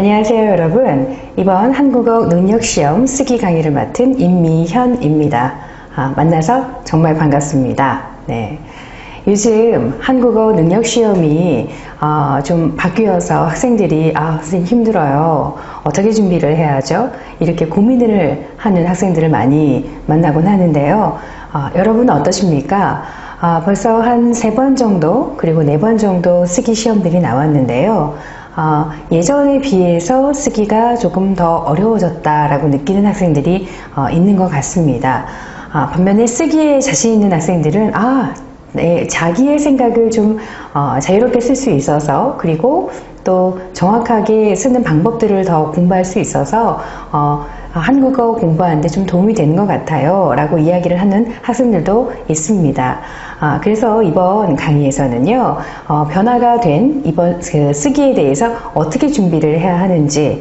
안녕하세요 여러분. 이번 한국어 능력시험 쓰기 강의를 맡은 임미현입니다. 만나서 정말 반갑습니다. 네. 요즘 한국어 능력시험이 좀 바뀌어서 학생들이 선생님 힘들어요. 어떻게 준비를 해야죠? 이렇게 고민을 하는 학생들을 많이 만나곤 하는데요. 여러분은 어떠십니까? 벌써 한 3번 정도 그리고 4번 정도 쓰기 시험들이 나왔는데요. 예전에 비해서 쓰기가 조금 더 어려워졌다라고 느끼는 학생들이 있는 것 같습니다. 반면에 쓰기에 자신 있는 학생들은 네, 자기의 생각을 좀 자유롭게 쓸 수 있어서 그리고 또 정확하게 쓰는 방법들을 더 공부할 수 있어서 한국어 공부하는데 좀 도움이 되는 것 같아요 라고 이야기를 하는 학생들도 있습니다. 그래서 이번 강의에서는요 변화가 된 이번 쓰기에 대해서 어떻게 준비를 해야 하는지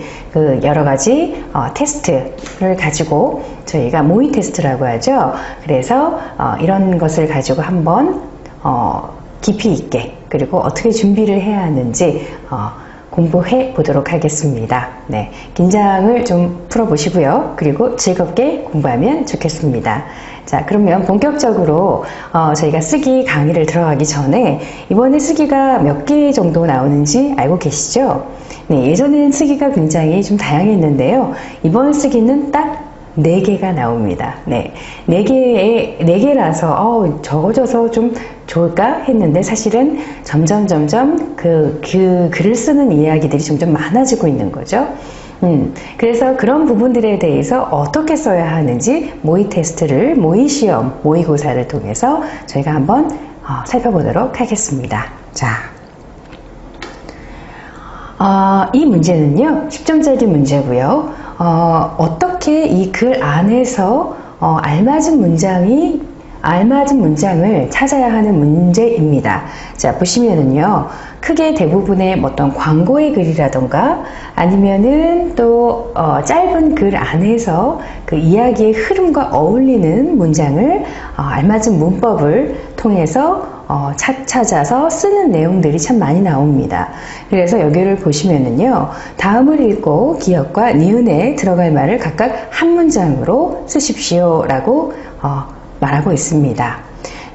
여러 가지 테스트를 가지고 저희가 모의 테스트라고 하죠. 그래서 이런 것을 가지고 한번 깊이 있게 그리고 어떻게 준비를 해야 하는지 공부해 보도록 하겠습니다. 네, 긴장을 좀 풀어보시고요. 그리고 즐겁게 공부하면 좋겠습니다. 자, 그러면 본격적으로 저희가 쓰기 강의를 들어가기 전에 이번에 쓰기가 몇 개 정도 나오는지 알고 계시죠? 네, 예전에는 쓰기가 굉장히 좀 다양했는데요. 이번 쓰기는 딱 4개가 나옵니다. 네, 4개라서 적어져서 좀 좋을까 했는데 사실은 점점 그 글을 쓰는 이야기들이 점점 많아지고 있는 거죠. 그래서 그런 부분들에 대해서 어떻게 써야 하는지 모의 테스트를, 모의 시험, 모의고사를 통해서 저희가 한번 살펴보도록 하겠습니다. 자, 이 문제는요 10점짜리 문제고요. 어떻게 이 글 안에서 알맞은 문장을 찾아야 하는 문제입니다. 자, 보시면은요, 크게 대부분의 어떤 광고의 글이라던가 아니면은 또 짧은 글 안에서 그 이야기의 흐름과 어울리는 문장을 알맞은 문법을 통해서 찾아서 쓰는 내용들이 참 많이 나옵니다. 그래서 여기를 보시면은요, 다음을 읽고 기억과 니은에 들어갈 말을 각각 한 문장으로 쓰십시오 라고 말하고 있습니다.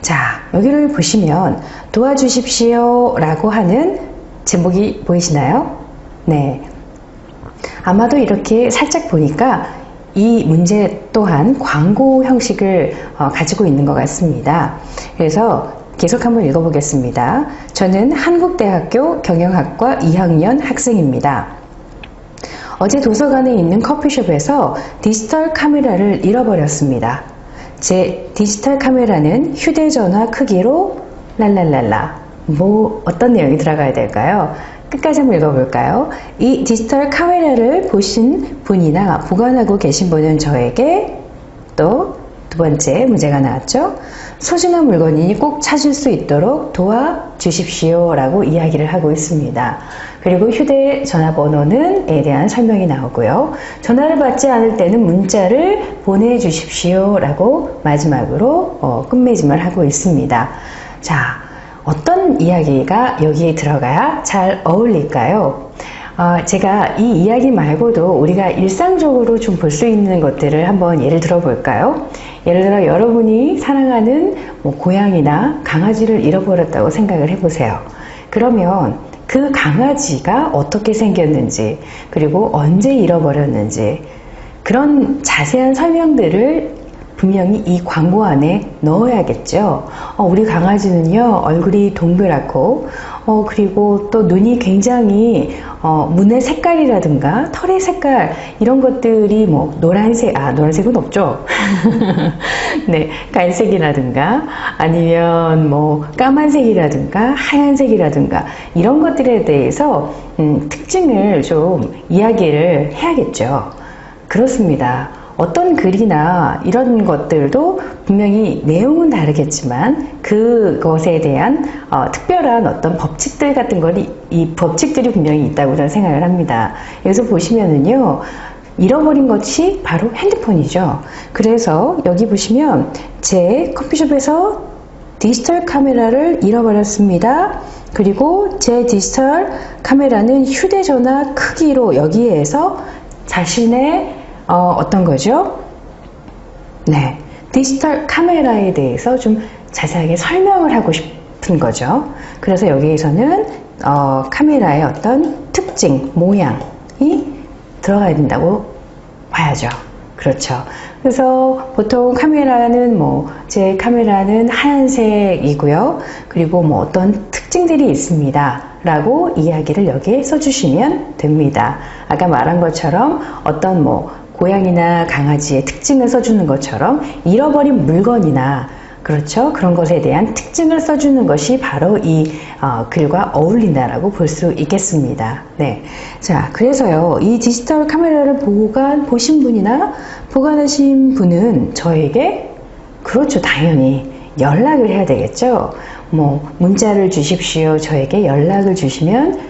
자, 여기를 보시면 도와주십시오 라고 하는 제목이 보이시나요? 네. 아마도 이렇게 살짝 보니까 이 문제 또한 광고 형식을 가지고 있는 것 같습니다. 그래서 계속 한번 읽어보겠습니다. 저는 한국대학교 경영학과 2학년 학생입니다. 어제 도서관에 있는 커피숍에서 디지털 카메라를 잃어버렸습니다. 제 디지털 카메라는 휴대전화 크기로 랄랄랄라. 어떤 내용이 들어가야 될까요? 끝까지 한번 읽어볼까요? 이 디지털 카메라를 보신 분이나 보관하고 계신 분은 저에게 또 두 번째 문제가 나왔죠. 소중한 물건이니 꼭 찾을 수 있도록 도와주십시오 라고 이야기를 하고 있습니다. 그리고 휴대전화번호는에 대한 설명이 나오고요. 전화를 받지 않을 때는 문자를 보내주십시오 라고 마지막으로 끝맺음을 하고 있습니다. 자, 어떤 이야기가 여기에 들어가야 잘 어울릴까요? 제가 이 이야기 말고도 우리가 일상적으로 좀 볼 수 있는 것들을 한번 예를 들어 볼까요? 예를 들어 여러분이 사랑하는 고양이나 강아지를 잃어버렸다고 생각을 해보세요. 그러면 그 강아지가 어떻게 생겼는지 그리고 언제 잃어버렸는지 그런 자세한 설명들을 분명히 이 광고 안에 넣어야겠죠. 우리 강아지는요 얼굴이 동그랗고 그리고 또 눈이 굉장히 문의 색깔이라든가 털의 색깔 이런 것들이 노란색은 없죠. 네, 갈색이라든가 아니면 까만색이라든가 하얀색이라든가 이런 것들에 대해서 특징을 좀 이야기를 해야겠죠. 그렇습니다. 어떤 글이나 이런 것들도 분명히 내용은 다르겠지만 그것에 대한 특별한 어떤 법칙들 같은 이 법칙들이 분명히 있다고 저는 생각을 합니다. 여기서 보시면은요, 잃어버린 것이 바로 핸드폰이죠. 그래서 여기 보시면 제 커피숍에서 디지털 카메라를 잃어버렸습니다. 그리고 제 디지털 카메라는 휴대전화 크기로 여기에서 자신의 어떤 거죠? 네, 디지털 카메라에 대해서 좀 자세하게 설명을 하고 싶은 거죠. 그래서 여기에서는 카메라의 어떤 특징, 모양이 들어가야 된다고 봐야죠. 그렇죠. 그래서 보통 카메라는 제 카메라는 하얀색이고요. 그리고 어떤 특징들이 있습니다. 라고 이야기를 여기에 써주시면 됩니다. 아까 말한 것처럼 어떤 고양이나 강아지의 특징을 써주는 것처럼 잃어버린 물건이나 그렇죠. 그런 것에 대한 특징을 써주는 것이 바로 이 글과 어울린다라고 볼 수 있겠습니다. 네. 자, 그래서요, 이 디지털 카메라를 보신 분이나 보관하신 분은 저에게, 그렇죠. 당연히 연락을 해야 되겠죠. 문자를 주십시오. 저에게 연락을 주시면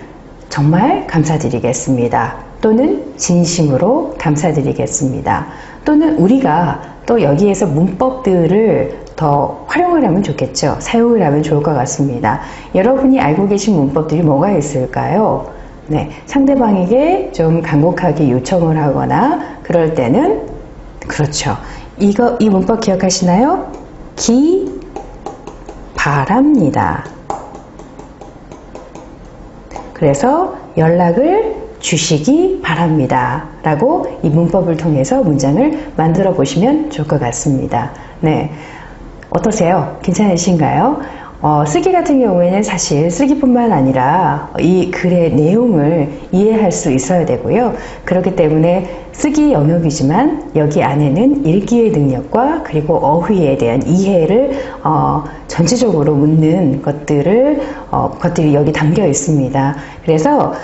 정말 감사드리겠습니다. 또는 진심으로 감사드리겠습니다. 또는 우리가 또 여기에서 문법들을 더 활용을 하면 좋겠죠. 사용을 하면 좋을 것 같습니다. 여러분이 알고 계신 문법들이 뭐가 있을까요? 네, 상대방에게 좀 간곡하게 요청을 하거나 그럴 때는 그렇죠. 이 문법 기억하시나요? 바랍니다. 그래서 연락을 주시기 바랍니다. 라고 이 문법을 통해서 문장을 만들어 보시면 좋을 것 같습니다. 네. 어떠세요? 괜찮으신가요? 쓰기 같은 경우에는 사실 쓰기뿐만 아니라 이 글의 내용을 이해할 수 있어야 되고요. 그렇기 때문에 쓰기 영역이지만 여기 안에는 읽기의 능력과 그리고 어휘에 대한 이해를 전체적으로 묻는 것들이 여기 담겨 있습니다. 그래서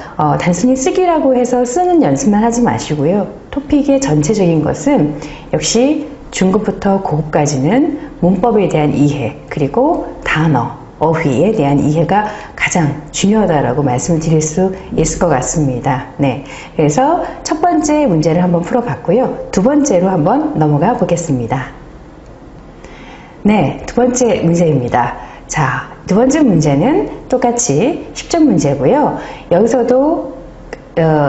단순히 쓰기라고 해서 쓰는 연습만 하지 마시고요. 토픽의 전체적인 것은 역시 중급부터 고급까지는 문법에 대한 이해, 그리고 단어, 어휘에 대한 이해가 가장 중요하다라고 말씀을 드릴 수 있을 것 같습니다. 네. 그래서 첫 번째 문제를 한번 풀어봤고요. 두 번째로 한번 넘어가 보겠습니다. 네, 두 번째 문제입니다. 자, 두 번째 문제는 똑같이 10점 문제고요. 여기서도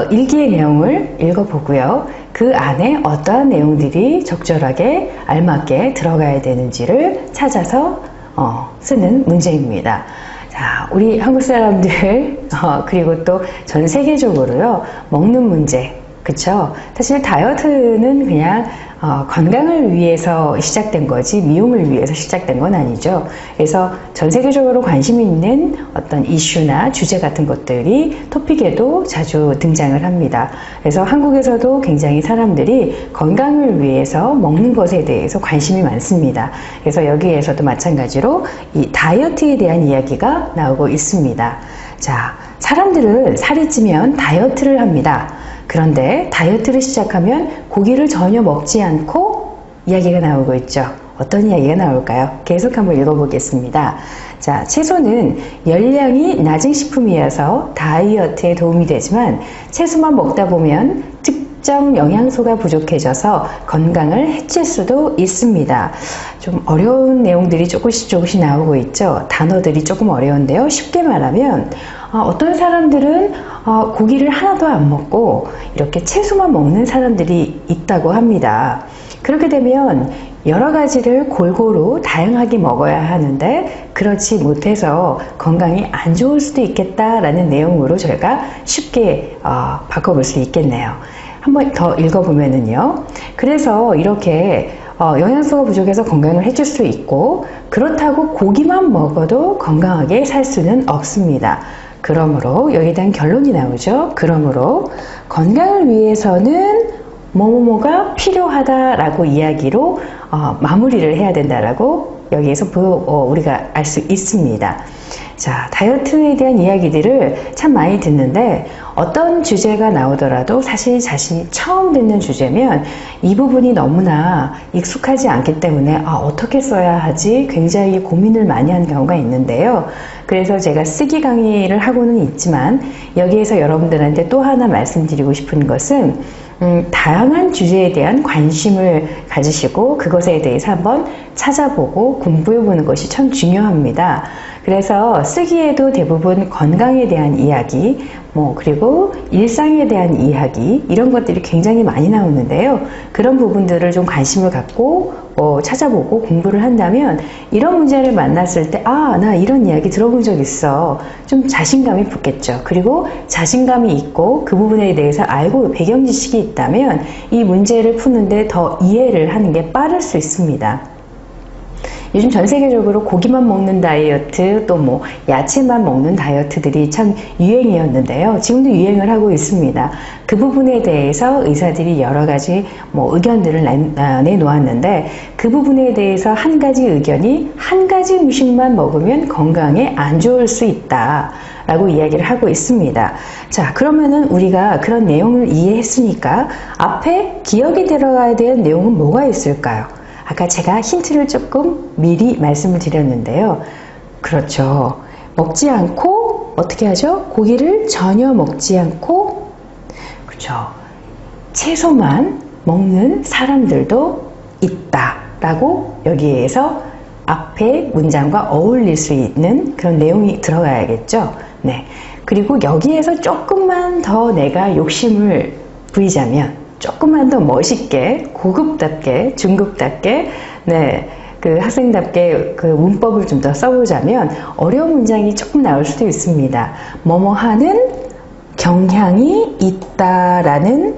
일기의 내용을 읽어보고요. 그 안에 어떠한 내용들이 적절하게 알맞게 들어가야 되는지를 찾아서 쓰는 문제입니다. 자, 우리 한국 사람들 그리고 또 전 세계적으로요, 먹는 문제, 그쵸? 사실 다이어트는 그냥 건강을 위해서 시작된 거지 미용을 위해서 시작된 건 아니죠. 그래서 전 세계적으로 관심 있는 어떤 이슈나 주제 같은 것들이 토픽에도 자주 등장을 합니다. 그래서 한국에서도 굉장히 사람들이 건강을 위해서 먹는 것에 대해서 관심이 많습니다. 그래서 여기에서도 마찬가지로 이 다이어트에 대한 이야기가 나오고 있습니다. 자, 사람들은 살이 찌면 다이어트를 합니다. 그런데 다이어트를 시작하면 고기를 전혀 먹지 않고 이야기가 나오고 있죠. 어떤 이야기가 나올까요? 계속 한번 읽어보겠습니다. 자, 채소는 열량이 낮은 식품이어서 다이어트에 도움이 되지만 채소만 먹다 보면 특정 영양소가 부족해져서 건강을 해칠 수도 있습니다. 좀 어려운 내용들이 조금씩 나오고 있죠. 단어들이 조금 어려운데요. 쉽게 말하면 어떤 사람들은 고기를 하나도 안 먹고 이렇게 채소만 먹는 사람들이 있다고 합니다. 그렇게 되면 여러 가지를 골고루 다양하게 먹어야 하는데 그렇지 못해서 건강이 안 좋을 수도 있겠다라는 내용으로 저희가 쉽게 바꿔볼 수 있겠네요. 한번 더 읽어보면은요. 그래서 이렇게 영양소가 부족해서 건강을 해줄 수 있고 그렇다고 고기만 먹어도 건강하게 살 수는 없습니다. 그러므로 여기에 대한 결론이 나오죠. 그러므로 건강을 위해서는 뭐뭐가 필요하다라고 이야기로 마무리를 해야 된다라고 여기에서 우리가 알 수 있습니다. 자, 다이어트에 대한 이야기들을 참 많이 듣는데 어떤 주제가 나오더라도 사실 처음 듣는 주제면 이 부분이 너무나 익숙하지 않기 때문에 어떻게 써야 하지 굉장히 고민을 많이 하는 경우가 있는데요. 그래서 제가 쓰기 강의를 하고는 있지만 여기에서 여러분들한테 또 하나 말씀드리고 싶은 것은 다양한 주제에 대한 관심을 가지시고 그것에 대해서 한번 찾아보고 공부해보는 것이 참 중요합니다. 그래서 쓰기에도 대부분 건강에 대한 이야기, 그리고 일상에 대한 이야기, 이런 것들이 굉장히 많이 나오는데요. 그런 부분들을 좀 관심을 갖고 찾아보고 공부를 한다면 이런 문제를 만났을 때, 나 이런 이야기 들어본 적 있어. 좀 자신감이 붙겠죠. 그리고 자신감이 있고 그 부분에 대해서 알고 배경 지식이 있다면 이 문제를 푸는데 더 이해를 하는 게 빠를 수 있습니다. 요즘 전 세계적으로 고기만 먹는 다이어트, 또 야채만 먹는 다이어트들이 참 유행이었는데요. 지금도 유행을 하고 있습니다. 그 부분에 대해서 의사들이 여러 가지 의견들을 내놓았는데, 그 부분에 대해서 한 가지 의견이 한 가지 음식만 먹으면 건강에 안 좋을 수 있다 라고 이야기를 하고 있습니다. 자, 그러면은 우리가 그런 내용을 이해했으니까 앞에 기억에 들어가야 되는 내용은 뭐가 있을까요? 아까 제가 힌트를 조금 미리 말씀을 드렸는데요. 그렇죠. 먹지 않고 어떻게 하죠? 고기를 전혀 먹지 않고, 그렇죠. 채소만 먹는 사람들도 있다라고 여기에서 앞에 문장과 어울릴 수 있는 그런 내용이 들어가야겠죠. 네. 그리고 여기에서 조금만 더 내가 욕심을 부리자면, 조금만 더 멋있게, 고급답게, 중급답게, 그 학생답게 그 문법을 좀 더 써보자면 어려운 문장이 조금 나올 수도 있습니다. 뭐뭐 하는 경향이 있다라는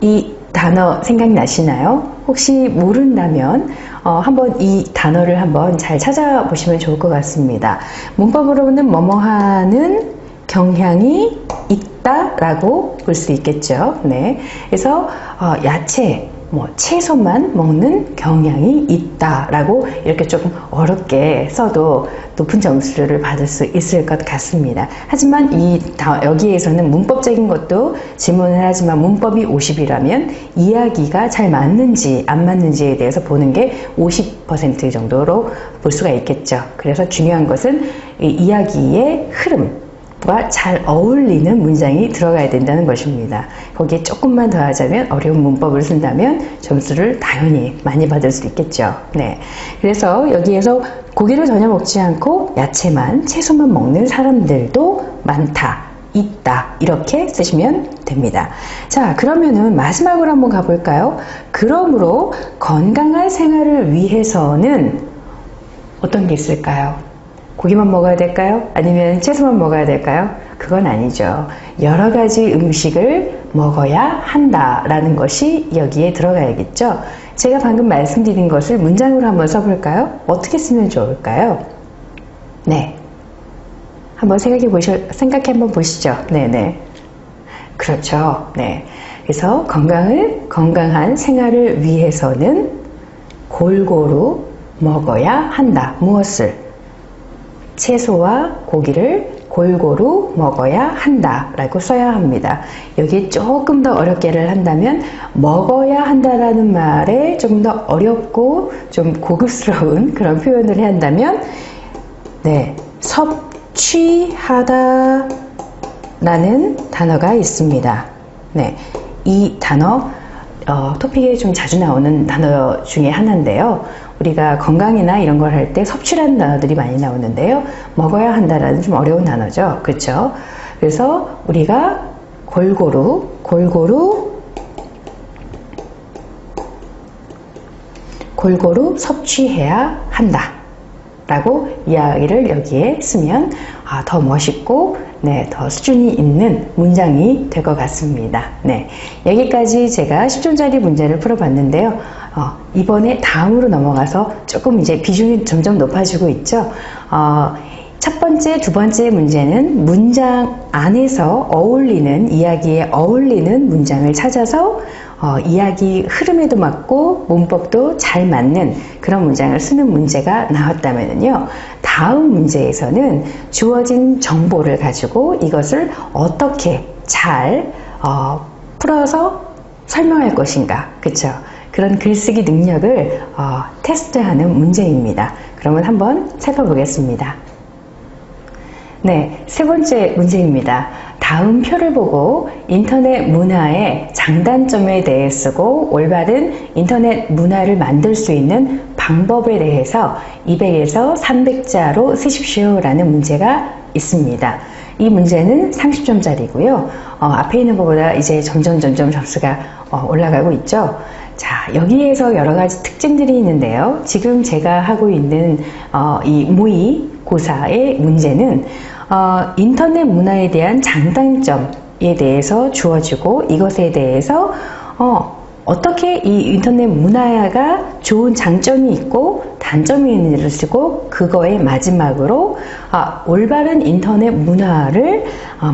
이 단어 생각나시나요? 혹시 모른다면 한번 이 단어를 한번 잘 찾아보시면 좋을 것 같습니다. 문법으로는 뭐뭐 하는 경향이 있다라고 볼 수 있겠죠. 네. 그래서 야채, 채소만 먹는 경향이 있다라고 이렇게 조금 어렵게 써도 높은 점수를 받을 수 있을 것 같습니다. 하지만 여기에서는 문법적인 것도 질문을 하지만 문법이 50이라면 이야기가 잘 맞는지 안 맞는지에 대해서 보는 게 50% 정도로 볼 수가 있겠죠. 그래서 중요한 것은 이 이야기의 흐름, 잘 어울리는 문장이 들어가야 된다는 것입니다. 거기에 조금만 더 하자면 어려운 문법을 쓴다면 점수를 당연히 많이 받을 수 있겠죠. 네. 그래서 여기에서 고기를 전혀 먹지 않고 야채만, 채소만 먹는 사람들도 많다, 있다, 이렇게 쓰시면 됩니다. 자, 그러면은 마지막으로 한번 가볼까요? 그러므로 건강한 생활을 위해서는 어떤 게 있을까요? 고기만 먹어야 될까요? 아니면 채소만 먹어야 될까요? 그건 아니죠. 여러 가지 음식을 먹어야 한다라는 것이 여기에 들어가야겠죠. 제가 방금 말씀드린 것을 문장으로 한번 써볼까요? 어떻게 쓰면 좋을까요? 네. 한번 생각해 한번 보시죠. 네네. 그렇죠. 네. 그래서 건강한 생활을 위해서는 골고루 먹어야 한다. 무엇을? 채소와 고기를 골고루 먹어야 한다 라고 써야 합니다. 여기 조금 더 어렵게를 한다면 먹어야 한다라는 말에 좀 더 어렵고 좀 고급스러운 그런 표현을 해야 한다면 섭취하다 라는 단어가 있습니다. 네, 이 단어 토픽에 좀 자주 나오는 단어 중에 하나인데요. 우리가 건강이나 이런 걸 할 때 섭취라는 단어들이 많이 나오는데요. 먹어야 한다라는 좀 어려운 단어죠. 그렇죠? 그래서 우리가 골고루 섭취해야 한다 라고 이야기를 여기에 쓰면 더 멋있고 더 수준이 있는 문장이 될 것 같습니다. 네, 여기까지 제가 10점짜리 문제를 풀어봤는데요. 이번에 다음으로 넘어가서 조금 이제 비중이 점점 높아지고 있죠. 첫 번째, 두 번째 문제는 문장 안에서 어울리는, 이야기에 어울리는 문장을 찾아서 이야기 흐름에도 맞고 문법도 잘 맞는 그런 문장을 쓰는 문제가 나왔다면요. 다음 문제에서는 주어진 정보를 가지고 이것을 어떻게 잘 풀어서 설명할 것인가. 그쵸? 그런 글쓰기 능력을 테스트하는 문제입니다. 그러면 한번 살펴보겠습니다. 네, 세 번째 문제입니다. 다음 표를 보고 인터넷 문화의 장단점에 대해 쓰고 올바른 인터넷 문화를 만들 수 있는 방법에 대해서 200에서 300자로 쓰십시오 라는 문제가 있습니다. 이 문제는 30점짜리고요. 앞에 있는 것보다 이제 점점 점수가 올라가고 있죠. 자, 여기에서 여러 가지 특징들이 있는데요. 지금 제가 하고 있는 이 모의고사의 문제는 인터넷 문화에 대한 장단점에 대해서 주어지고 이것에 대해서 어떻게 이 인터넷 문화가 좋은 장점이 있고 단점이 있는지를 쓰고 그거의 마지막으로 올바른 인터넷 문화를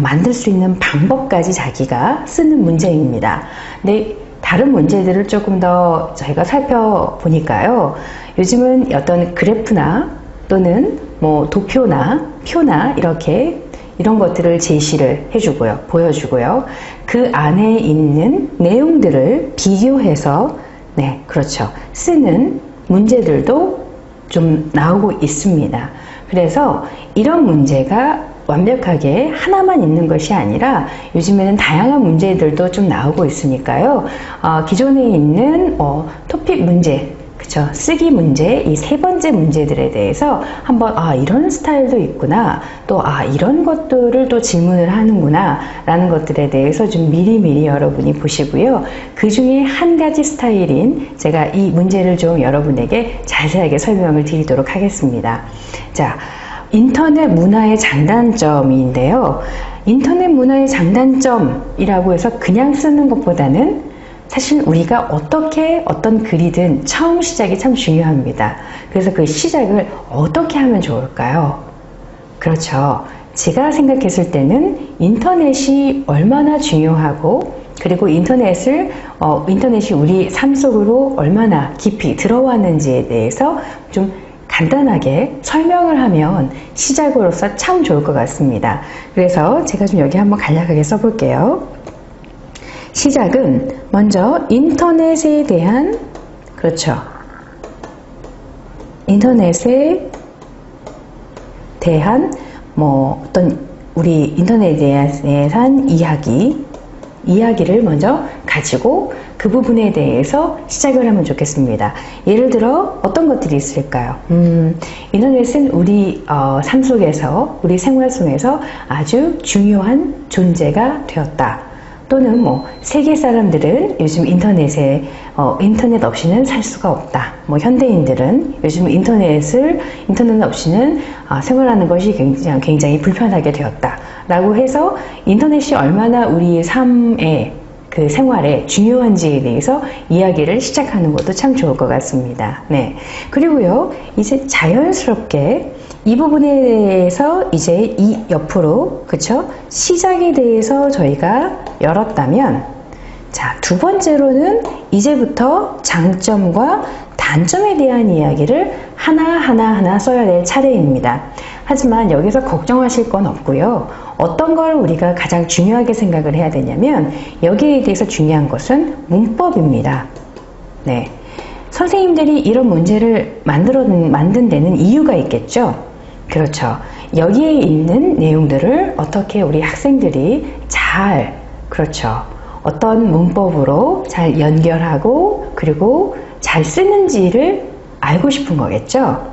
만들 수 있는 방법까지 자기가 쓰는 문제입니다. 근데 다른 문제들을 조금 더 저희가 살펴보니까요. 요즘은 어떤 그래프나 또는 뭐 도표나 표나 이런 것들을 제시를 해주고요, 보여주고요. 그 안에 있는 내용들을 비교해서, 네, 그렇죠. 쓰는 문제들도 좀 나오고 있습니다. 그래서 이런 문제가 완벽하게 하나만 있는 것이 아니라 요즘에는 다양한 문제들도 좀 나오고 있으니까요. 기존에 있는 토픽 문제, 그쵸, 쓰기 문제, 이 세 번째 문제들에 대해서 한번 이런 스타일도 있구나, 또 이런 것들을 또 질문을 하는구나 라는 것들에 대해서 좀 미리미리 여러분이 보시고요. 그 중에 한 가지 스타일인 제가 이 문제를 좀 여러분에게 자세하게 설명을 드리도록 하겠습니다. 자, 인터넷 문화의 장단점인데요. 인터넷 문화의 장단점이라고 해서 그냥 쓰는 것보다는 사실 우리가 어떤 글이든 처음 시작이 참 중요합니다. 그래서 그 시작을 어떻게 하면 좋을까요? 그렇죠. 제가 생각했을 때는 인터넷이 얼마나 중요하고 그리고 인터넷이 우리 삶 속으로 얼마나 깊이 들어왔는지에 대해서 좀 간단하게 설명을 하면 시작으로서 참 좋을 것 같습니다. 그래서 제가 좀 여기 한번 간략하게 써볼게요. 시작은 먼저 인터넷에 대한, 그렇죠, 인터넷에 대한 어떤 우리 인터넷에 대한 이야기를 먼저 가지고 그 부분에 대해서 시작을 하면 좋겠습니다. 예를 들어 어떤 것들이 있을까요? 인터넷은 우리 삶 속에서, 우리 생활 속에서 아주 중요한 존재가 되었다. 또는 세계 사람들은 요즘 인터넷 없이는 살 수가 없다. 현대인들은 요즘 인터넷 없이는 생활하는 것이 굉장히 불편하게 되었다. 라고 해서 인터넷이 얼마나 우리 삶의 그 생활에 중요한지에 대해서 이야기를 시작하는 것도 참 좋을 것 같습니다. 네. 그리고요, 이제 자연스럽게 이 부분에 대해서 이제 이 옆으로, 그쵸? 시작에 대해서 저희가 열었다면, 자, 두 번째로는 이제부터 장점과 단점에 대한 이야기를 하나하나 써야 될 차례입니다. 하지만 여기서 걱정하실 건 없고요. 어떤 걸 우리가 가장 중요하게 생각을 해야 되냐면 여기에 대해서 중요한 것은 문법입니다. 네. 선생님들이 이런 문제를 만든 데는 이유가 있겠죠? 그렇죠. 여기에 있는 내용들을 어떻게 우리 학생들이 그렇죠, 어떤 문법으로 잘 연결하고 그리고 잘 쓰는지를 알고 싶은 거겠죠?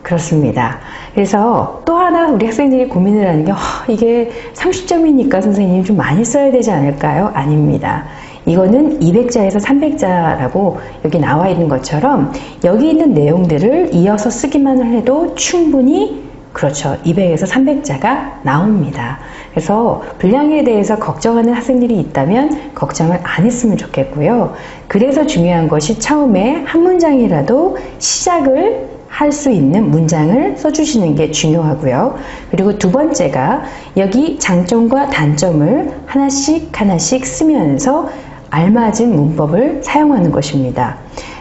그렇습니다. 그래서 또 하나 우리 학생들이 고민을 하는 게 이게 30점이니까 선생님 좀 많이 써야 되지 않을까요? 아닙니다. 이거는 200자에서 300자라고 여기 나와 있는 것처럼 여기 있는 내용들을 이어서 쓰기만 해도 충분히, 그렇죠, 200에서 300자가 나옵니다. 그래서 분량에 대해서 걱정하는 학생들이 있다면 걱정을 안 했으면 좋겠고요. 그래서 중요한 것이 처음에 한 문장이라도 시작을 할 수 있는 문장을 써주시는 게 중요하고요. 그리고 두 번째가 여기 장점과 단점을 하나씩 쓰면서 알맞은 문법을 사용하는 것입니다.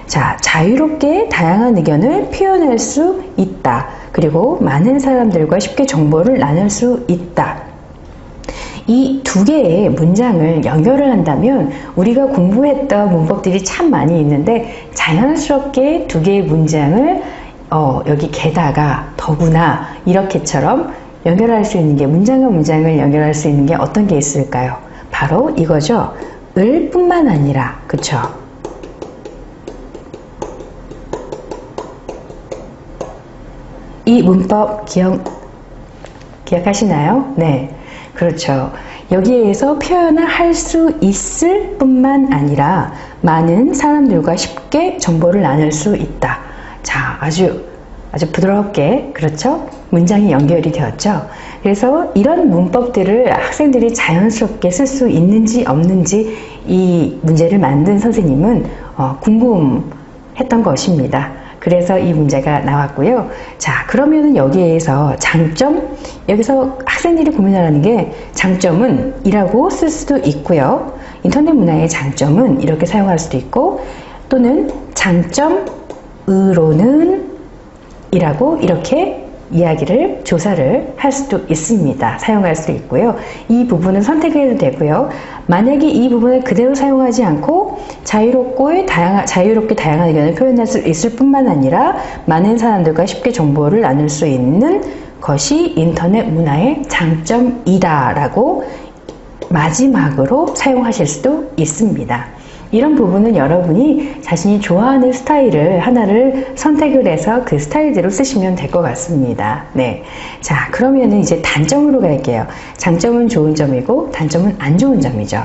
자, 자유롭게 다양한 의견을 표현할 수 있다. 그리고 많은 사람들과 쉽게 정보를 나눌 수 있다. 이 두 개의 문장을 연결을 한다면 우리가 공부했던 문법들이 참 많이 있는데 자연스럽게 두 개의 문장을 여기 게다가 더구나 이렇게처럼 연결할 수 있는 게, 문장과 문장을 연결할 수 있는 게 어떤 게 있을까요? 바로 이거죠. 을 뿐만 아니라, 그쵸? 이 문법 기억하시나요? 네. 그렇죠. 여기에서 표현을 할 수 있을 뿐만 아니라 많은 사람들과 쉽게 정보를 나눌 수 있다. 자, 아주 부드럽게, 그렇죠? 문장이 연결이 되었죠. 그래서 이런 문법들을 학생들이 자연스럽게 쓸 수 있는지 없는지 이 문제를 만든 선생님은 궁금했던 것입니다. 그래서 이 문제가 나왔고요. 자, 그러면은 여기에서 여기서 학생들이 고민하는 게, 장점은 이라고 쓸 수도 있고요. 인터넷 문화의 장점은 이렇게 사용할 수도 있고, 또는 장점으로는 이라고 이렇게 이야기를, 조사를 할 수도 있습니다. 사용할 수 있고요. 이 부분은 선택해도 되고요. 만약에 이 부분을 그대로 사용하지 않고 자유롭게 다양한 의견을 표현할 수 있을 뿐만 아니라 많은 사람들과 쉽게 정보를 나눌 수 있는 것이 인터넷 문화의 장점이다 라고 마지막으로 사용하실 수도 있습니다. 이런 부분은 여러분이 자신이 좋아하는 스타일을 하나를 선택을 해서 그 스타일대로 쓰시면 될 것 같습니다. 네. 자, 그러면은 이제 단점으로 갈게요. 장점은 좋은 점이고 단점은 안 좋은 점이죠.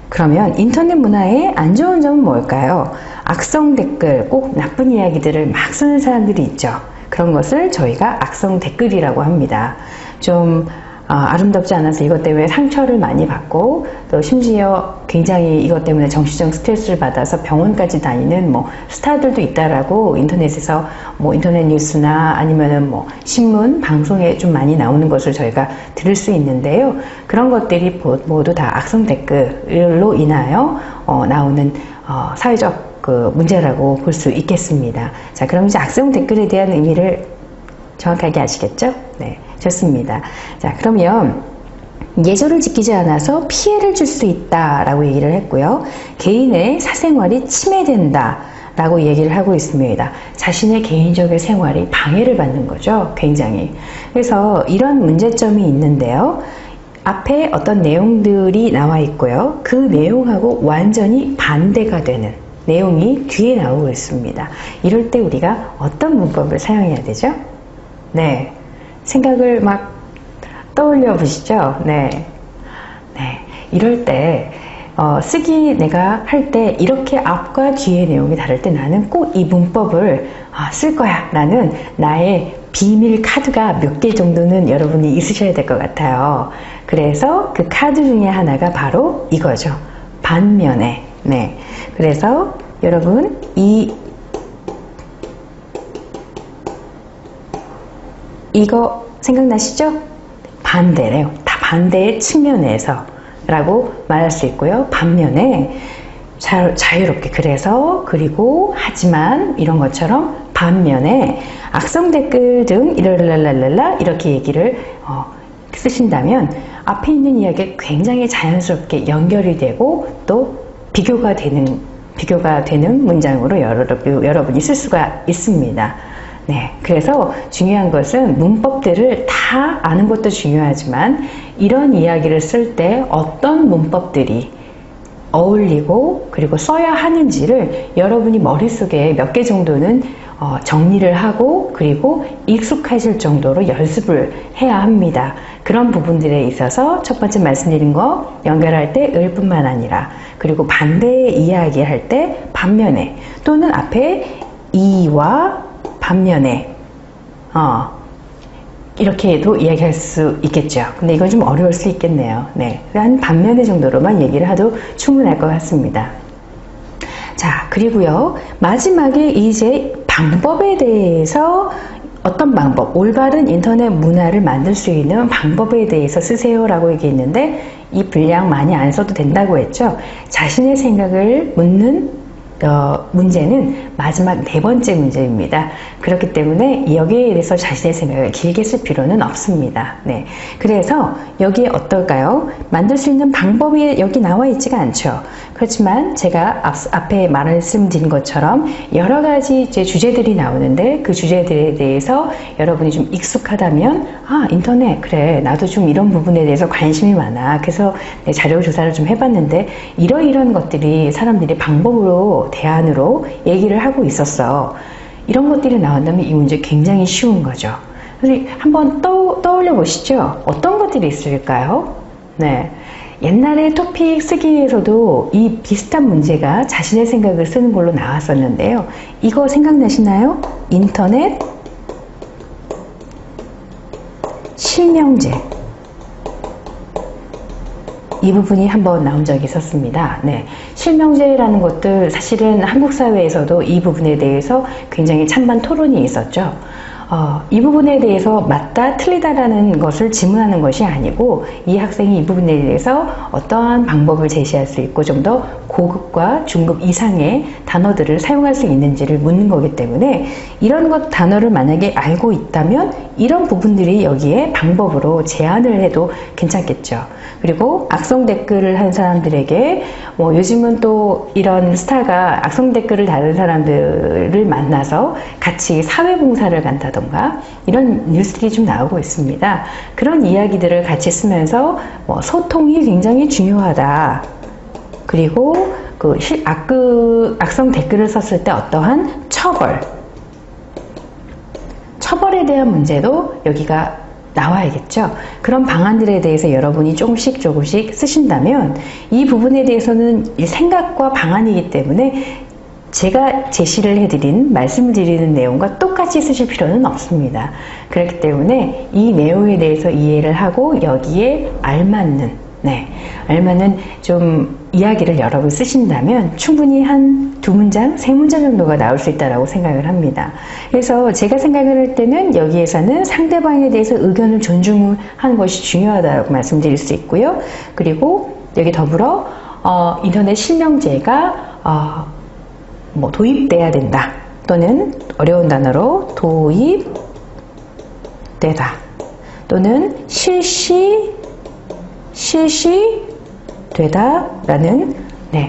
그러면 인터넷 문화의 안 좋은 점은 뭘까요? 악성 댓글, 꼭 나쁜 이야기들을 막 쓰는 사람들이 있죠. 그런 것을 저희가 악성 댓글이라고 합니다. 좀 아름답지 않아서 이것 때문에 상처를 많이 받고, 또 심지어 굉장히 이것 때문에 정신적 스트레스를 받아서 병원까지 다니는 스타들도 있다라고 인터넷에서 인터넷 뉴스나 아니면은 신문, 방송에 좀 많이 나오는 것을 저희가 들을 수 있는데요. 그런 것들이 모두 다 악성 댓글로 인하여 나오는 사회적 문제라고 볼 수 있겠습니다. 자, 그럼 이제 악성 댓글에 대한 의미를 정확하게 아시겠죠? 네, 좋습니다. 자, 그러면 예절을 지키지 않아서 피해를 줄 수 있다라고 얘기를 했고요. 개인의 사생활이 침해된다 라고 얘기를 하고 있습니다. 자신의 개인적인 생활이 방해를 받는 거죠. 굉장히. 그래서 이런 문제점이 있는데요. 앞에 어떤 내용들이 나와 있고요. 그 내용하고 완전히 반대가 되는 내용이 뒤에 나오고 있습니다. 이럴 때 우리가 어떤 문법을 사용해야 되죠? 네, 생각을 막 떠올려 보시죠. 네, 이럴 때 내가 할 때 이렇게 앞과 뒤의 내용이 다를 때 나는 꼭 이 문법을 쓸 거야 라는 나의 비밀 카드가 몇 개 정도는 여러분이 있으셔야 될 것 같아요. 그래서 그 카드 중에 하나가 바로 이거죠. 반면에. 네, 그래서 여러분 이거 생각나시죠? 반대래요. 다 반대의 측면에서 라고 말할 수 있고요. 반면에 자유롭게, 그리고 하지만 이런 것처럼 반면에 악성 댓글 등 이렇게 얘기를 쓰신다면 앞에 있는 이야기가 굉장히 자연스럽게 연결이 되고 또 비교가 되는 문장으로 여러분이 쓸 수가 있습니다. 네, 그래서 중요한 것은 문법들을 다 아는 것도 중요하지만 이런 이야기를 쓸 때 어떤 문법들이 어울리고 그리고 써야 하는지를 여러분이 머릿속에 몇 개 정도는 정리를 하고 그리고 익숙해질 정도로 연습을 해야 합니다. 그런 부분들에 있어서 첫 번째 말씀드린 거 연결할 때 을 뿐만 아니라 그리고 반대의 이야기할 때 반면에 또는 앞에 이와 반면에 이렇게도 이야기할 수 있겠죠. 근데 이건 좀 어려울 수 있겠네요. 네, 한 반면에 정도로만 얘기를 해도 충분할 것 같습니다. 자, 그리고요 마지막에 이제 방법에 대해서 어떤 방법, 올바른 인터넷 문화를 만들 수 있는 방법에 대해서 쓰세요 라고 얘기했는데 이 분량 많이 안 써도 된다고 했죠. 자신의 생각을 묻는 문제는 마지막 네 번째 문제입니다. 그렇기 때문에 여기에 대해서 자신의 생각을 길게 쓸 필요는 없습니다. 네. 그래서 여기에 어떨까요? 만들 수 있는 방법이 여기 나와 있지가 않죠. 그렇지만 제가 앞에 말씀드린 것처럼 여러 가지 이제 주제들이 나오는데 그 주제들에 대해서 여러분이 좀 익숙하다면 인터넷 그래 나도 좀 이런 부분에 대해서 관심이 많아. 그래서 자료 조사를 좀 해봤는데 이런 것들이 사람들이 방법으로 대안으로 얘기를 하고 있었어. 이런 것들이 나온다면 이 문제 굉장히 쉬운 거죠. 그래서 한번 떠올려 보시죠. 어떤 것들이 있을까요? 네. 옛날에 토픽 쓰기에서도 이 비슷한 문제가 자신의 생각을 쓰는 걸로 나왔었는데요. 이거 생각나시나요? 인터넷 실명제. 이 부분이 한번 나온 적이 있었습니다. 네. 실명제라는 것들 사실은 한국 사회에서도 이 부분에 대해서 굉장히 찬반 토론이 있었죠. 이 부분에 대해서 맞다 틀리다라는 것을 질문하는 것이 아니고 이 학생이 이 부분에 대해서 어떠한 방법을 제시할 수 있고 좀 더 고급과 중급 이상의 단어들을 사용할 수 있는지를 묻는 거기 때문에 이런 단어를 만약에 알고 있다면 이런 부분들이 여기에 방법으로 제안을 해도 괜찮겠죠. 그리고 악성 댓글을 한 사람들에게 요즘은 또 이런 스타가 악성 댓글을 다는 사람들을 만나서 같이 사회봉사를 간다던가 이런 뉴스들이 좀 나오고 있습니다. 그런 이야기들을 같이 쓰면서 소통이 굉장히 중요하다. 그리고 악성 댓글을 썼을 때 어떠한 처벌에 대한 문제도 여기가 나와야겠죠. 그런 방안들에 대해서 여러분이 조금씩 쓰신다면 이 부분에 대해서는 생각과 방안이기 때문에 제가 제시를 해드린 말씀을 드리는 내용과 똑같이 쓰실 필요는 없습니다. 그렇기 때문에 이 내용에 대해서 이해를 하고 여기에 알맞는 좀 이야기를 여러분 쓰신다면 충분히 한 두 문장, 세 문장 정도가 나올 수 있다고 생각을 합니다. 그래서 제가 생각을 할 때는 여기에서는 상대방에 대해서 의견을 존중하는 것이 중요하다고 말씀드릴 수 있고요. 그리고 여기 더불어 인터넷 실명제가 도입돼야 된다. 또는 어려운 단어로 도입되다. 또는 실시되다라는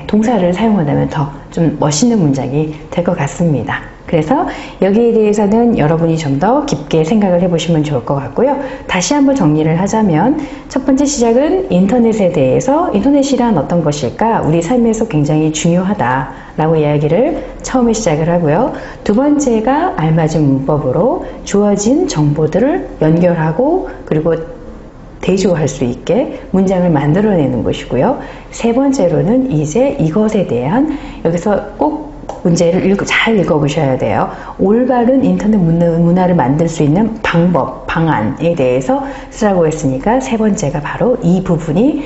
동사를 사용한다면 더 좀 멋있는 문장이 될 것 같습니다. 그래서 여기에 대해서는 여러분이 좀 더 깊게 생각을 해보시면 좋을 것 같고요. 다시 한번 정리를 하자면 첫 번째 시작은 인터넷에 대해서 인터넷이란 어떤 것일까? 우리 삶에서 굉장히 중요하다라고 이야기를 처음에 시작을 하고요. 두 번째가 알맞은 문법으로 주어진 정보들을 연결하고 그리고 대조할 수 있게 문장을 만들어내는 것이고요. 세 번째로는 이제 이것에 대한 여기서 꼭 문제를 잘 읽어보셔야 돼요. 올바른 인터넷 문화를 만들 수 있는 방안에 대해서 쓰라고 했으니까 세 번째가 바로 이 부분이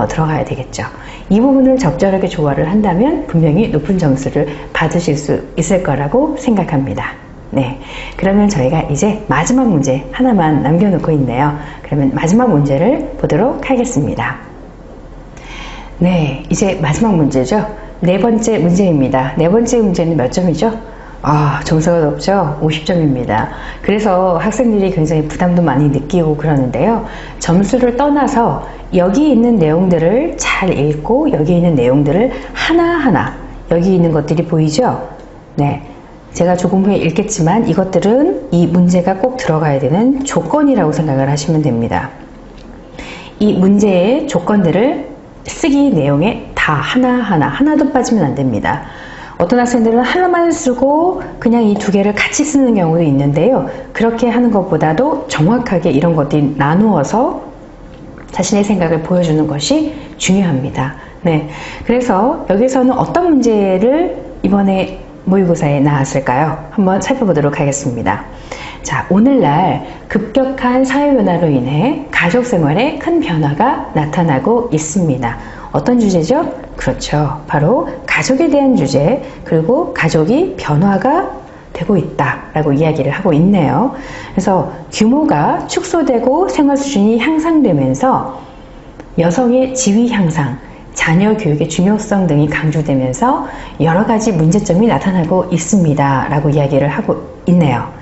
들어가야 되겠죠. 이 부분을 적절하게 조화를 한다면 분명히 높은 점수를 받으실 수 있을 거라고 생각합니다. 네, 그러면 저희가 이제 마지막 문제 하나만 남겨놓고 있네요. 그러면 마지막 문제를 보도록 하겠습니다. 네, 이제 마지막 문제죠. 네 번째 문제입니다. 네 번째 문제는 몇 점이죠? 점수가 높죠? 50점입니다. 그래서 학생들이 굉장히 부담도 많이 느끼고 그러는데요. 점수를 떠나서 여기 있는 내용들을 잘 읽고 여기 있는 내용들을 하나하나 여기 있는 것들이 보이죠? 네. 제가 조금 후에 읽겠지만 이것들은 이 문제가 꼭 들어가야 되는 조건이라고 생각을 하시면 됩니다. 이 문제의 조건들을 쓰기 내용에 다 하나도 빠지면 안 됩니다. 어떤 학생들은 하나만 쓰고 그냥 이 두 개를 같이 쓰는 경우도 있는데요. 그렇게 하는 것보다도 정확하게 이런 것들이 나누어서 자신의 생각을 보여주는 것이 중요합니다. 네, 그래서 여기서는 어떤 문제를 이번에 모의고사에 나왔을까요? 한번 살펴보도록 하겠습니다. 자, 오늘날 급격한 사회변화로 인해 가족생활에 큰 변화가 나타나고 있습니다. 어떤 주제죠? 그렇죠. 바로 가족에 대한 주제, 그리고 가족이 변화가 되고 있다라고 이야기를 하고 있네요. 그래서 규모가 축소되고 생활 수준이 향상되면서 여성의 지위 향상, 자녀 교육의 중요성 등이 강조되면서 여러 가지 문제점이 나타나고 있습니다. 라고 이야기를 하고 있네요.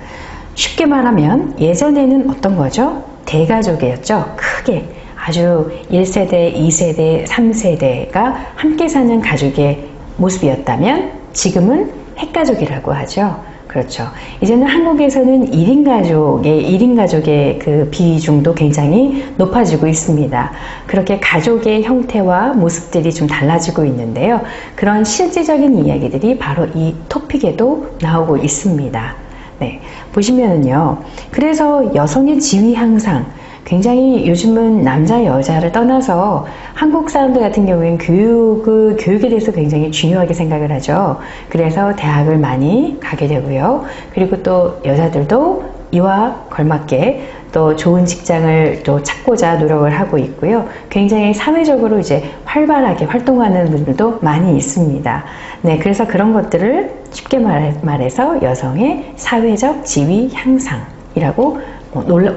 쉽게 말하면 예전에는 어떤 거죠? 대가족이었죠. 크게 아주 1세대, 2세대, 3세대가 함께 사는 가족의 모습이었다면 지금은 핵가족이라고 하죠. 그렇죠. 이제는 한국에서는 1인 가족의 그 비중도 굉장히 높아지고 있습니다. 그렇게 가족의 형태와 모습들이 좀 달라지고 있는데요. 그런 실질적인 이야기들이 바로 이 토픽에도 나오고 있습니다. 네, 보시면은요. 그래서 여성의 지위 향상, 굉장히 요즘은 남자 여자를 떠나서 한국 사람들 같은 경우에는 교육에 대해서 굉장히 중요하게 생각을 하죠. 그래서 대학을 많이 가게 되고요. 그리고 또 여자들도 이와 걸맞게 또 좋은 직장을 또 찾고자 노력을 하고 있고요. 굉장히 사회적으로 이제 활발하게 활동하는 분들도 많이 있습니다. 네, 그래서 그런 것들을 쉽게 말해서 여성의 사회적 지위 향상이라고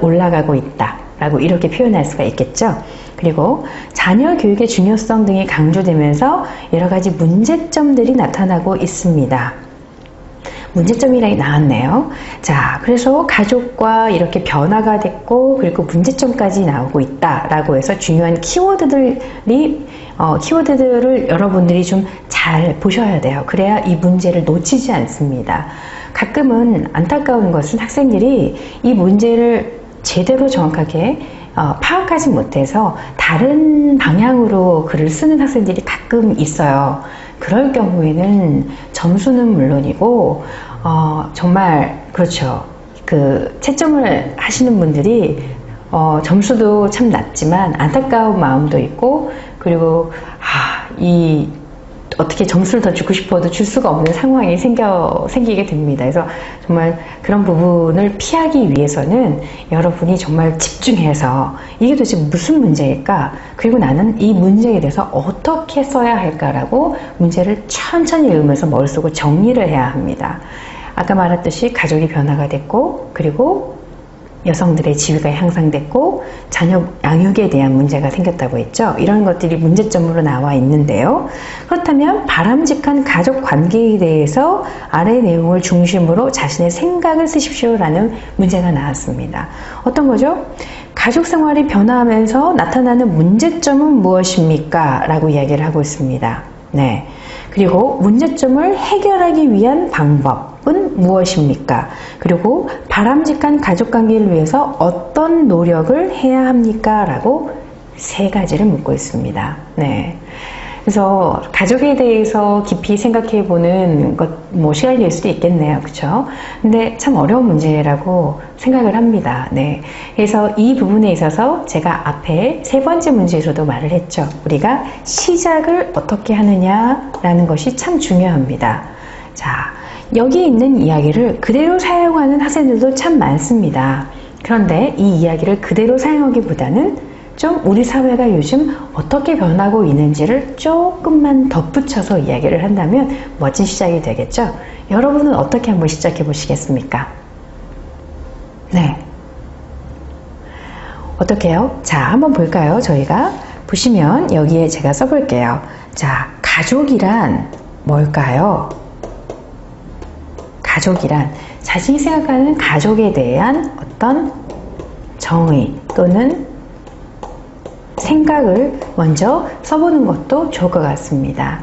올라가고 있다. 라고 이렇게 표현할 수가 있겠죠. 그리고 자녀 교육의 중요성 등이 강조되면서 여러 가지 문제점들이 나타나고 있습니다. 문제점이라고 나왔네요. 자, 그래서 가족과 이렇게 변화가 됐고 그리고 문제점까지 나오고 있다라고 해서 중요한 키워드들을 여러분들이 좀 잘 보셔야 돼요. 그래야 이 문제를 놓치지 않습니다. 가끔은 안타까운 것은 학생들이 이 문제를 제대로 정확하게 파악하지 못해서 다른 방향으로 글을 쓰는 학생들이 가끔 있어요. 그럴 경우에는 점수는 물론이고 정말 그렇죠. 그 채점을 하시는 분들이 점수도 참 낮지만 안타까운 마음도 있고 그리고 어떻게 점수를 더 주고 싶어도 줄 수가 없는 상황이 생기게 됩니다. 그래서 정말 그런 부분을 피하기 위해서는 여러분이 정말 집중해서 이게 도대체 무슨 문제일까? 그리고 나는 이 문제에 대해서 어떻게 써야 할까라고 문제를 천천히 읽으면서 머릿속을 정리를 해야 합니다. 아까 말했듯이 가족이 변화가 됐고 그리고 여성들의 지위가 향상됐고 자녀 양육에 대한 문제가 생겼다고 했죠. 이런 것들이 문제점으로 나와 있는데요. 그렇다면 바람직한 가족 관계에 대해서 아래 내용을 중심으로 자신의 생각을 쓰십시오라는 문제가 나왔습니다. 어떤 거죠? 가족 생활이 변화하면서 나타나는 문제점은 무엇입니까? 라고 이야기를 하고 있습니다. 네. 그리고 문제점을 해결하기 위한 방법은 무엇입니까? 그리고 바람직한 가족관계를 위해서 어떤 노력을 해야 합니까? 라고 세 가지를 묻고 있습니다. 네. 그래서 가족에 대해서 깊이 생각해 보는 것, 시간이 될 수도 있겠네요. 그쵸? 근데 참 어려운 문제라고 생각을 합니다. 네. 그래서 이 부분에 있어서 제가 앞에 세 번째 문제에서도 말을 했죠. 우리가 시작을 어떻게 하느냐라는 것이 참 중요합니다. 자, 여기 있는 이야기를 그대로 사용하는 학생들도 참 많습니다. 그런데 이 이야기를 그대로 사용하기보다는 좀 우리 사회가 요즘 어떻게 변하고 있는지를 조금만 덧붙여서 이야기를 한다면 멋진 시작이 되겠죠? 여러분은 어떻게 한번 시작해 보시겠습니까? 네. 어떻게요? 자, 한번 볼까요? 저희가 보시면 여기에 제가 써볼게요. 자, 가족이란 뭘까요? 가족이란 자신이 생각하는 가족에 대한 어떤 정의 또는 생각을 먼저 써보는 것도 좋을 것 같습니다.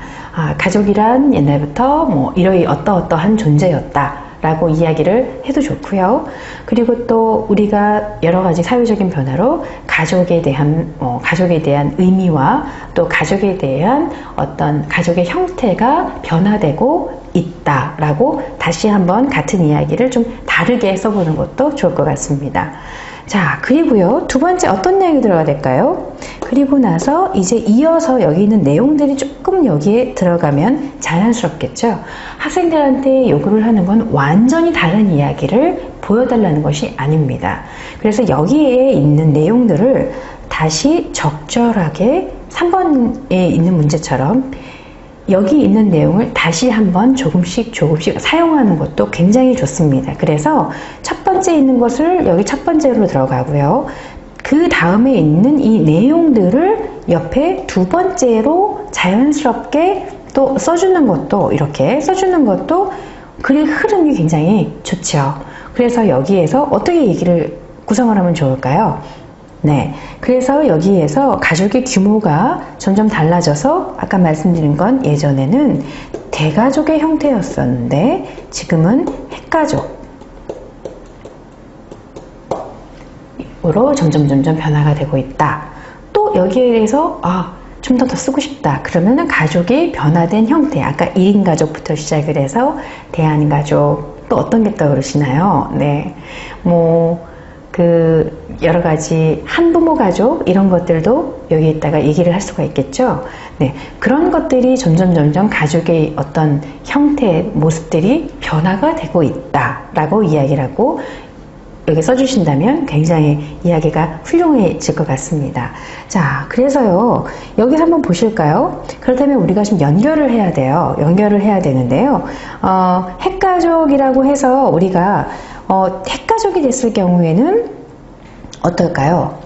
가족이란 옛날부터 이러이 어떠한 존재였다 라고 이야기를 해도 좋고요. 그리고 또 우리가 여러 가지 사회적인 변화로 가족에 대한 의미와 또 가족에 대한 어떤 가족의 형태가 변화되고 있다라고 다시 한번 같은 이야기를 좀 다르게 써보는 것도 좋을 것 같습니다. 자, 그리고요, 두 번째 어떤 내용이 들어가야 될까요? 그리고 나서 이제 이어서 여기 있는 내용들이 조금 여기에 들어가면 자연스럽겠죠? 학생들한테 요구를 하는 건 완전히 다른 이야기를 보여달라는 것이 아닙니다. 그래서 여기에 있는 내용들을 다시 적절하게 3번에 있는 문제처럼 여기 있는 내용을 다시 한번 조금씩 사용하는 것도 굉장히 좋습니다. 그래서 첫 번째 있는 것을 여기 첫 번째로 들어가고요. 그 다음에 있는 이 내용들을 옆에 두 번째로 자연스럽게 또 써주는 것도 이렇게 써주는 것도 글의 흐름이 굉장히 좋죠. 그래서 여기에서 어떻게 얘기를 구성을 하면 좋을까요? 네, 그래서 여기에서 가족의 규모가 점점 달라져서 아까 말씀드린 건 예전에는 대가족의 형태였었는데 지금은 핵가족으로 점점 변화가 되고 있다. 또 여기에 대해서 좀 더 쓰고 싶다. 그러면은 가족이 변화된 형태, 아까 1인 가족부터 시작을 해서 대한가족, 또 어떤 게 떠오르시나요? 네, 여러 가지 한부모 가족 이런 것들도 여기에다가 얘기를 할 수가 있겠죠. 네, 그런 것들이 점점 가족의 어떤 형태, 모습들이 변화가 되고 있다라고 이야기를 하고 여기 써주신다면 굉장히 이야기가 훌륭해질 것 같습니다. 자, 그래서요, 여기서 한번 보실까요? 그렇다면 우리가 좀 연결을 해야 돼요. 연결을 해야 되는데요. 핵가족이라고 해서 우리가 핵가족이 됐을 경우에는 어떨까요?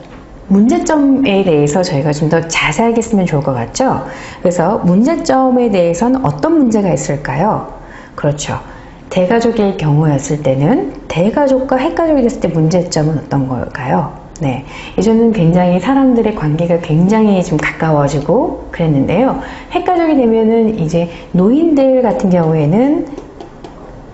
문제점에 대해서 저희가 좀 더 자세하게 쓰면 좋을 것 같죠? 그래서 문제점에 대해서는 어떤 문제가 있을까요? 그렇죠. 대가족일 경우였을 때는 대가족과 핵가족이 됐을 때 문제점은 어떤 걸까요? 네, 예전에는 굉장히 사람들의 관계가 굉장히 좀 가까워지고 그랬는데요. 핵가족이 되면은 이제 노인들 같은 경우에는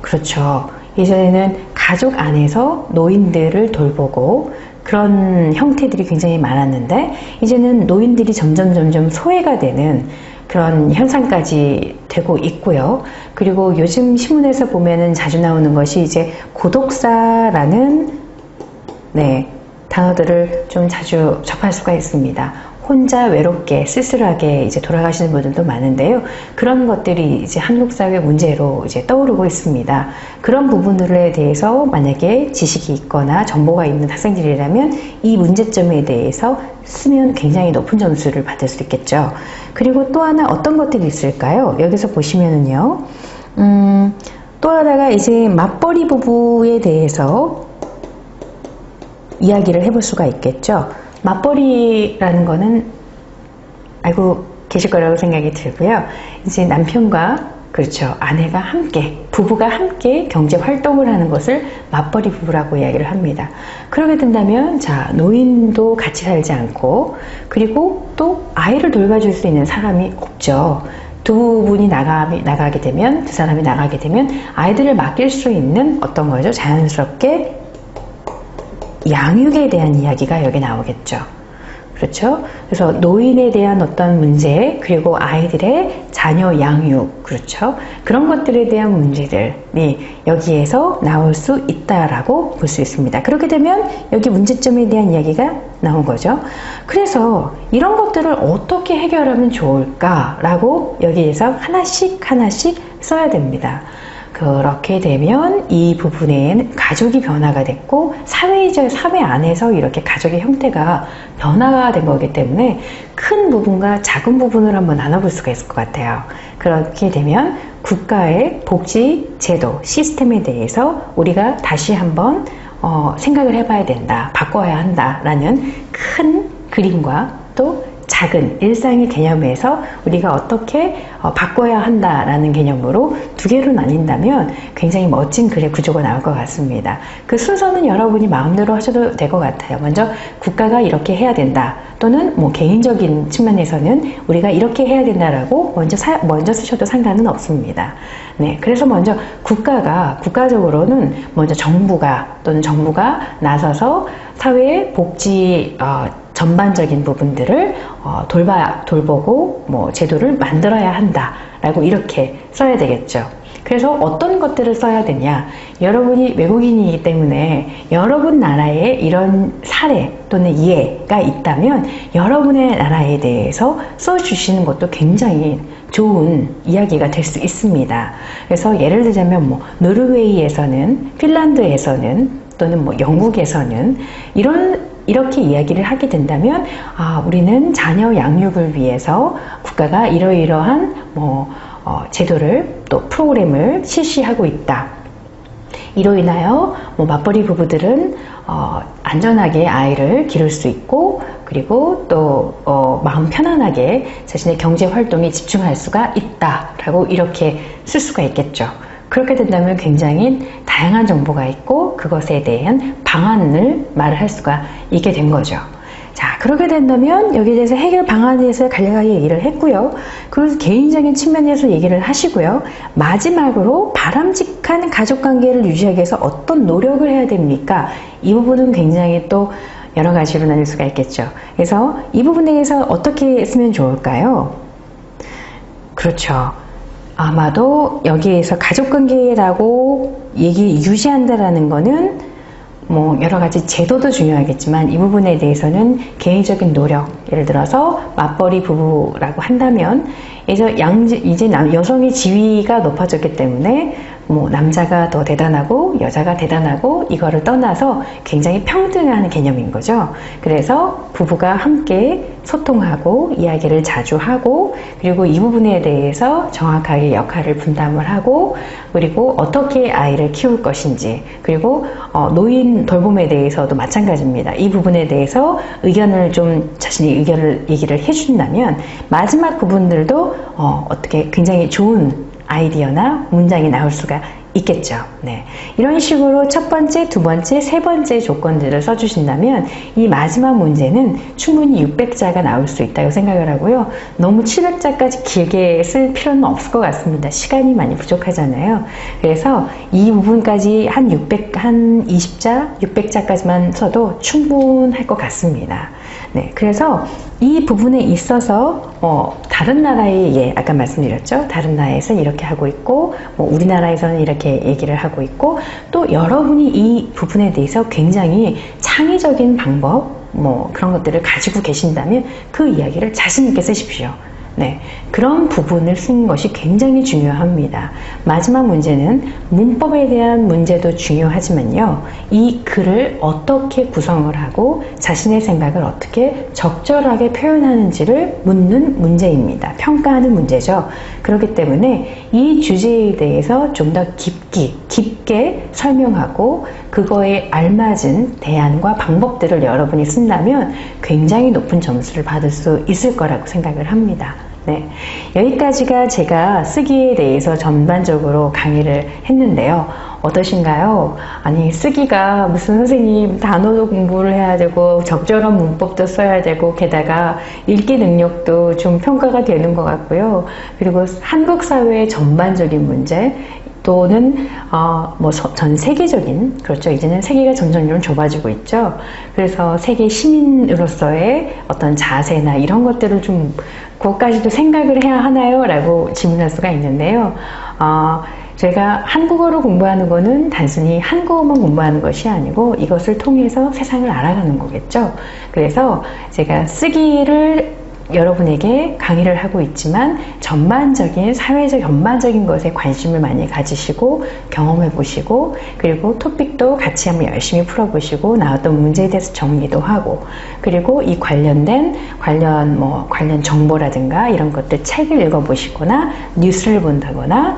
그렇죠. 예전에는 가족 안에서 노인들을 돌보고 그런 형태들이 굉장히 많았는데 이제는 노인들이 점점 소외가 되는 그런 현상까지 되고 있고요. 그리고 요즘 신문에서 보면은 자주 나오는 것이 이제 고독사라는 단어들을 좀 자주 접할 수가 있습니다. 혼자 외롭게 쓸쓸하게 이제 돌아가시는 분들도 많은데요. 그런 것들이 이제 한국 사회 문제로 이제 떠오르고 있습니다. 그런 부분들에 대해서 만약에 지식이 있거나 정보가 있는 학생들이라면 이 문제점에 대해서 쓰면 굉장히 높은 점수를 받을 수 있겠죠. 그리고 또 하나 어떤 것들이 있을까요? 여기서 보시면은요. 또 하나가 이제 맞벌이 부부에 대해서 이야기를 해볼 수가 있겠죠. 맞벌이라는 거는 알고 계실 거라고 생각이 들고요. 이제 남편과 그렇죠. 아내가 함께, 부부가 함께 경제 활동을 하는 것을 맞벌이 부부라고 이야기를 합니다. 그러게 된다면, 자, 노인도 같이 살지 않고, 그리고 또 아이를 돌봐줄 수 있는 사람이 없죠. 두 분이 나가게 되면, 두 사람이 나가게 되면 아이들을 맡길 수 있는 어떤 거죠? 자연스럽게 양육에 대한 이야기가 여기 나오겠죠. 그렇죠? 그래서 노인에 대한 어떤 문제, 그리고 아이들의 자녀 양육, 그렇죠? 그런 것들에 대한 문제들이 여기에서 나올 수 있다라고 볼 수 있습니다. 그렇게 되면 여기 문제점에 대한 이야기가 나온 거죠. 그래서 이런 것들을 어떻게 해결하면 좋을까라고 여기에서 하나씩 써야 됩니다. 그렇게 되면 이 부분에 가족이 변화가 됐고 사회 안에서 이렇게 가족의 형태가 변화가 된 거기 때문에 큰 부분과 작은 부분을 한번 나눠볼 수가 있을 것 같아요. 그렇게 되면 국가의 복지 제도 시스템에 대해서 우리가 다시 한번 생각을 해봐야 된다, 바꿔야 한다라는 큰 그림과 또 작은 일상의 개념에서 우리가 어떻게 바꿔야 한다라는 개념으로 두 개로 나뉜다면 굉장히 멋진 글의 구조가 나올 것 같습니다. 그 순서는 여러분이 마음대로 하셔도 될 것 같아요. 먼저 국가가 이렇게 해야 된다, 또는 뭐 개인적인 측면에서는 우리가 이렇게 해야 된다라고 먼저 쓰셔도 상관은 없습니다. 네, 그래서 먼저 국가적으로는 먼저 정부가 나서서 사회의 복지 전반적인 부분들을 돌보고 뭐 제도를 만들어야 한다라고 이렇게 써야 되겠죠. 그래서 어떤 것들을 써야 되냐, 여러분이 외국인이기 때문에 여러분 나라에 이런 사례 또는 이해가 있다면 여러분의 나라에 대해서 써주시는 것도 굉장히 좋은 이야기가 될 수 있습니다. 그래서 예를 들자면 뭐 노르웨이에서는, 핀란드에서는, 또는 뭐 영국에서는 이렇게 이야기를 하게 된다면, 우리는 자녀 양육을 위해서 국가가 이러이러한 제도를 또 프로그램을 실시하고 있다. 이로 인하여 맞벌이 부부들은 안전하게 아이를 기를 수 있고, 그리고 또 마음 편안하게 자신의 경제 활동에 집중할 수가 있다라고 이렇게 쓸 수가 있겠죠. 그렇게 된다면 굉장히 다양한 정보가 있고 그것에 대한 방안을 말을 할 수가 있게 된 거죠. 자, 그렇게 된다면 여기에 대해서 해결 방안에 대해서 간략하게 얘기를 했고요. 그리고 개인적인 측면에서 얘기를 하시고요. 마지막으로 바람직한 가족관계를 유지하기 위해서 어떤 노력을 해야 됩니까? 이 부분은 굉장히 또 여러 가지로 나눌 수가 있겠죠. 그래서 이 부분에 대해서 어떻게 쓰면 좋을까요? 그렇죠. 아마도 여기에서 가족관계라고 유지한다라는 거는 여러 가지 제도도 중요하겠지만 이 부분에 대해서는 개인적인 노력, 예를 들어서 맞벌이 부부라고 한다면 이제 여성의 지위가 높아졌기 때문에 남자가 더 대단하고 여자가 대단하고 이거를 떠나서 굉장히 평등한 개념인 거죠. 그래서 부부가 함께 소통하고 이야기를 자주 하고, 그리고 이 부분에 대해서 정확하게 역할을 분담을 하고, 그리고 어떻게 아이를 키울 것인지, 그리고 노인 돌봄에 대해서도 마찬가지입니다. 이 부분에 대해서 자신이 얘기를 해준다면 마지막 부분들도 어떻게 굉장히 좋은 아이디어나 문장이 나올 수가 있겠죠. 네. 이런 식으로 첫 번째, 두 번째, 세 번째 조건들을 써주신다면 이 마지막 문제는 충분히 600자가 나올 수 있다고 생각을 하고요. 너무 700자까지 길게 쓸 필요는 없을 것 같습니다. 시간이 많이 부족하잖아요. 그래서 이 부분까지 한 20자, 600자까지만 써도 충분할 것 같습니다. 네. 그래서 이 부분에 있어서 다른 나라에 아까 말씀드렸죠. 다른 나라에서는 이렇게 하고 있고 우리나라에서는 이렇게 얘기를 하고 있고, 또 여러분이 이 부분에 대해서 굉장히 창의적인 방법 그런 것들을 가지고 계신다면 그 이야기를 자신 있게 쓰십시오. 네, 그런 부분을 쓰는 것이 굉장히 중요합니다. 마지막 문제는 문법에 대한 문제도 중요하지만요, 이 글을 어떻게 구성을 하고 자신의 생각을 어떻게 적절하게 표현하는지를 묻는 문제입니다. 평가하는 문제죠. 그렇기 때문에 이 주제에 대해서 좀 더 깊게 설명하고 그거에 알맞은 대안과 방법들을 여러분이 쓴다면 굉장히 높은 점수를 받을 수 있을 거라고 생각을 합니다. 네, 여기까지가 제가 쓰기에 대해서 전반적으로 강의를 했는데요. 어떠신가요? 아니, 쓰기가 무슨 선생님 단어도 공부를 해야 되고 적절한 문법도 써야 되고 게다가 읽기 능력도 좀 평가가 되는 것 같고요. 그리고 한국 사회의 전반적인 문제 또는 전 세계적인, 그렇죠, 이제는 세계가 점점 좀 좁아지고 있죠. 그래서 세계 시민으로서의 어떤 자세나 이런 것들을 좀 그것까지도 생각을 해야 하나요? 라고 질문할 수가 있는데요. 제가 한국어를 공부하는 거는 단순히 한국어만 공부하는 것이 아니고 이것을 통해서 세상을 알아가는 거겠죠. 그래서 제가 쓰기를 여러분에게 강의를 하고 있지만 전반적인 사회적 전반적인 것에 관심을 많이 가지시고 경험해 보시고, 그리고 토픽도 같이 한번 열심히 풀어보시고 나왔던 문제에 대해서 정리도 하고, 그리고 이 관련 정보라든가 이런 것들 책을 읽어보시거나 뉴스를 본다거나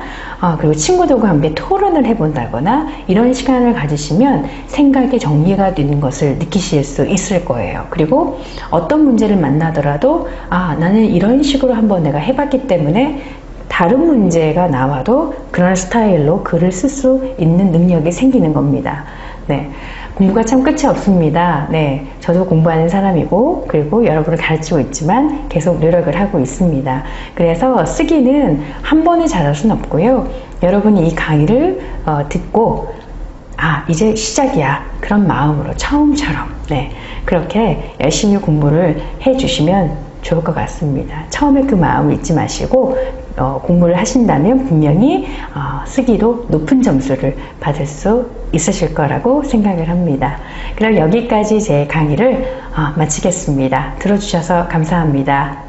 그리고 친구들과 함께 토론을 해본다거나 이런 시간을 가지시면 생각의 정리가 되는 것을 느끼실 수 있을 거예요. 그리고 어떤 문제를 만나더라도 나는 이런 식으로 한번 내가 해봤기 때문에 다른 문제가 나와도 그런 스타일로 글을 쓸 수 있는 능력이 생기는 겁니다. 네, 공부가 참 끝이 없습니다. 네, 저도 공부하는 사람이고 그리고 여러분을 가르치고 있지만 계속 노력을 하고 있습니다. 그래서 쓰기는 한 번에 잘할 수는 없고요. 여러분이 이 강의를 듣고 이제 시작이야, 그런 마음으로 처음처럼 그렇게 열심히 공부를 해주시면 좋을 것 같습니다. 처음에 그 마음을 잊지 마시고 공부를 하신다면 분명히 쓰기도 높은 점수를 받을 수 있으실 거라고 생각을 합니다. 그럼 여기까지 제 강의를 마치겠습니다. 들어주셔서 감사합니다.